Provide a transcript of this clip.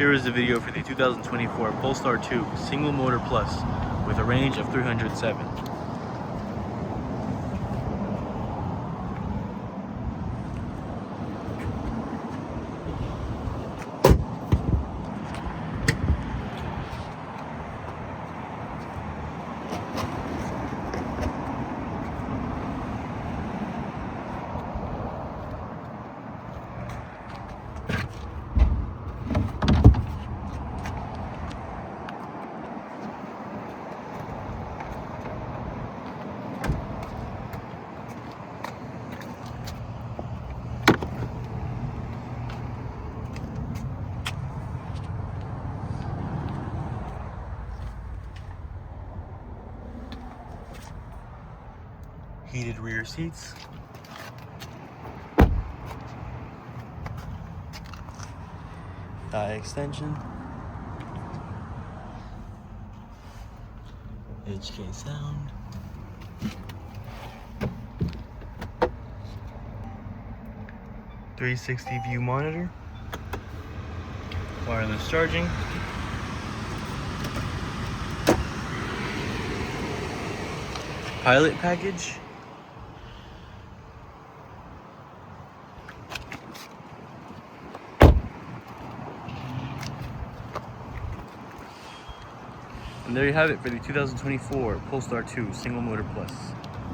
Here is the video for the 2024 Polestar 2 Single Motor Plus with a range of 307. Heated rear seats, thigh extension, HK sound, .360 view monitor, wireless charging, pilot package, and there you have it for the 2024 Polestar 2 Single Motor Plus.